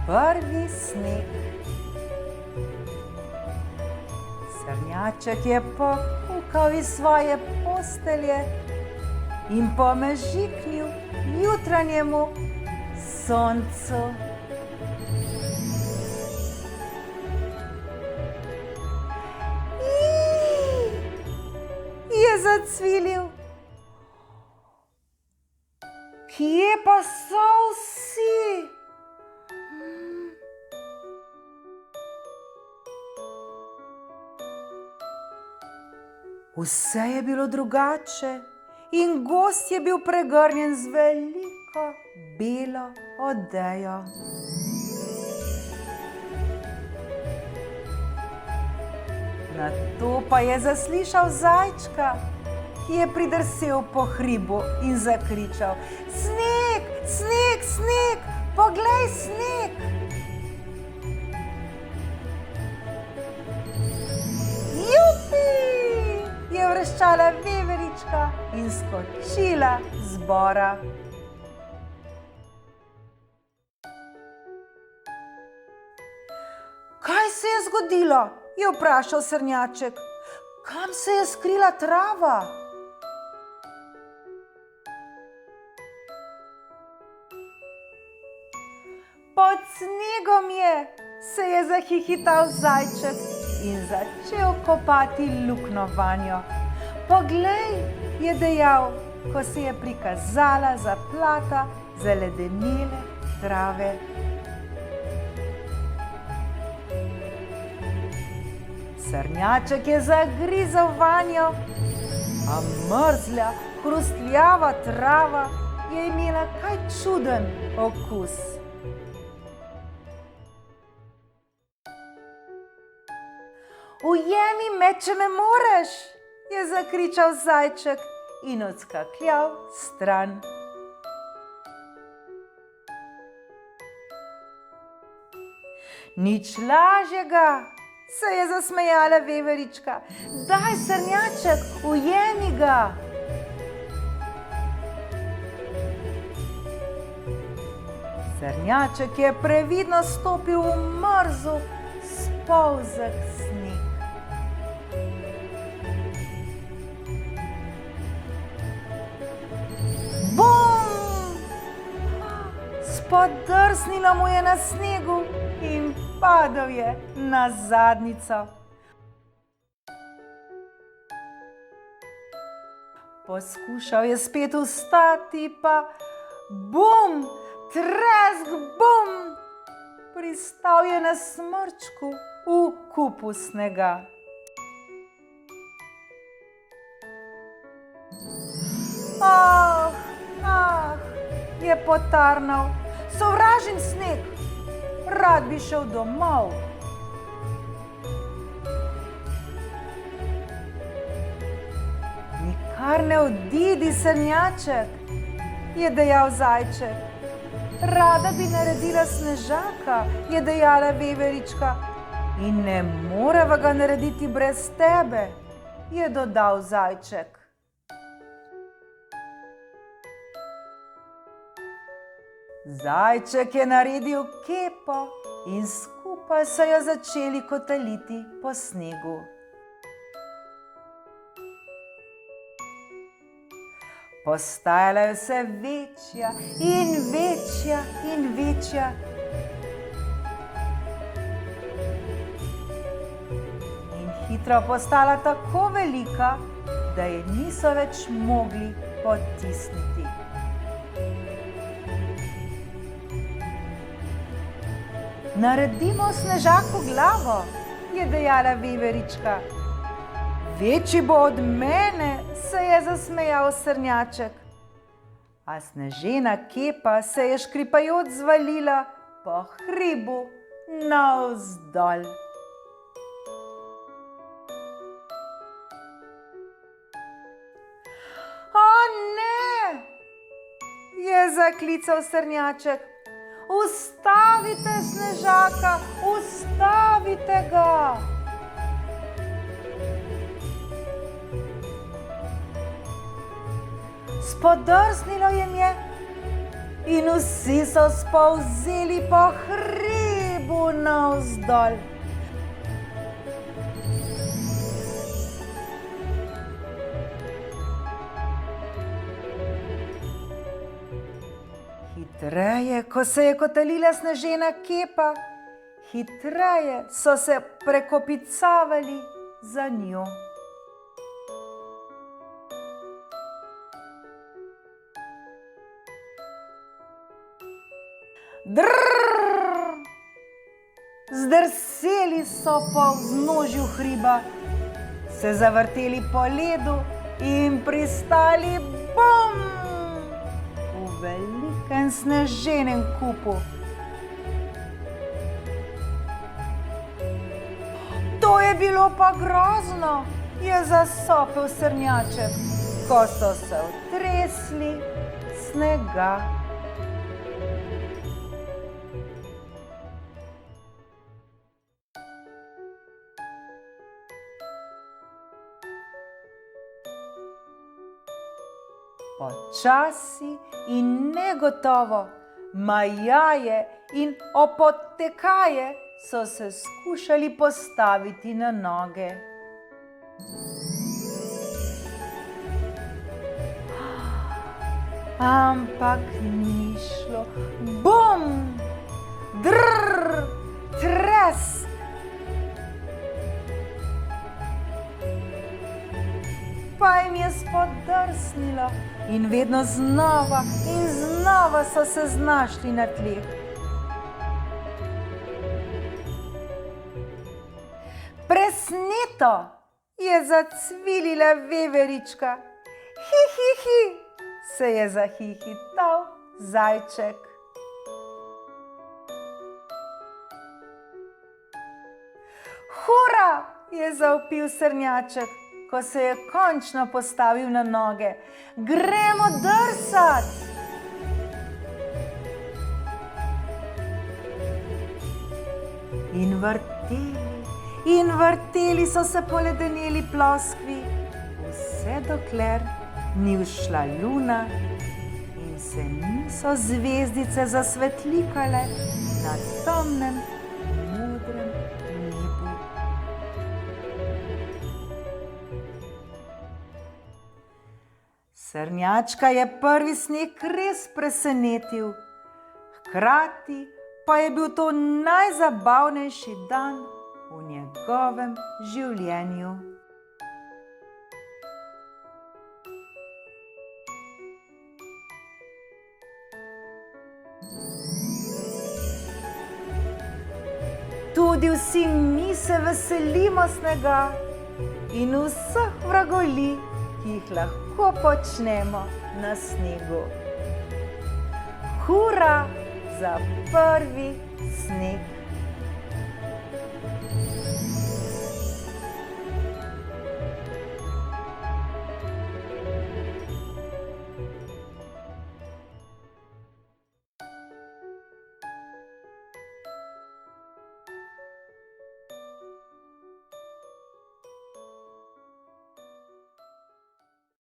prvi sneg. Srnjaček je pokukal iz svoje postelje in pomežiknil jutranjemu soncu. Je zacvilil. Kje pa so vsi? Vse je bilo drugače in gozd je bil pregrnjen z veliko belo odejo. Nato pa je zaslišal zajčka, ki je pridrsel po hribu in zakričal: Sneg, sneg, sneg, poglej sneg! Jupi! Je vreščala veverička in skočila z bora. Kaj se je zgodilo? Je vprašal srnjaček. Kam se je skrila trava? Pod snegom je, se je zahihital zajček in začel kopati luknjo vanjo. Poglej, je dejal, ko se je prikazala zaplata zaledenele trave. Srnjaček je zagrizel vanjo, a mrzla, hrustljava trava je imela kaj čuden okus. Ujemi me, če me moreš, je zakričal zajček in odskakljal stran. Nič lažjega, se je zasmejala veverička. Daj, srnjaček, ujemi ga. Srnjaček je previdno stopil v mrzu spolzek sneg. Bum! Spodrsnilo mu je na snegu in padel je na zadnjico. Poskušal je spet vstati, pa bum, tresk, bum! Pristal je na smrčku v kupu snega. Je potarnal, sovražim sneg, rad bi šel domov. Nikar ne odidi, srnjaček, je dejal zajček. Rada bi naredila snežaka, je dejala veverička. In ne moreva ga narediti brez tebe, je dodal zajček. Zajček je naredil kepo in skupaj so jo začeli kotaliti po snegu. Postajala je vse večja in večja in večja. In hitro postala tako velika, da je niso več mogli potisniti. Naredimo snežaku glavo, je dejala veverička. Večji bo od mene, se je zasmejal srnjaček. A snežena kepa se je škripajoč zvalila po hribu navzdol. O ne, je zaklical srnjaček. Ustavite snežaka, ustavite ga! Spodrsnilo jim je in vsi so spolzeli po hribu. bo navzdol. Hitreje, ko se je kotalila snežena kepa, hitreje so se prekopicavali za njo. Drrrr! Zdrseli so po vznožju hriba, se zavrteli po ledu in pristali bum! V velikem sneženem kupu. To je bilo pa grozno, je zasopel srnjaček, ko so se otresli snega. Počasi in negotovo, majaje in opotekaje so se skušali postaviti na noge. Ampak ni šlo. Bum! Drrr! Tresk! Pa jim je spodrsnilo in vedno znova in znova so se znašli na tleh. Presneto je zacvilila veverička. Hi, hi, hi, se je zahihital zajček. Hura, je zavpil srnjaček, ko se je končno postavil na noge. Gremo drsat! In vrteli so se poledeneli ploskvi, vse dokler ni vzšla luna in se niso zvezdice zasvetlikale na temnem modrem nebu. Srnjačka je prvi sneg res presenetil, hkrati pa je bil to najzabavnejši dan v njegovem življenju. Tudi vsi mi se veselimo snega in vseh vragolij, ki jih lahko počnemo na snegu. Hura za prvi sneg!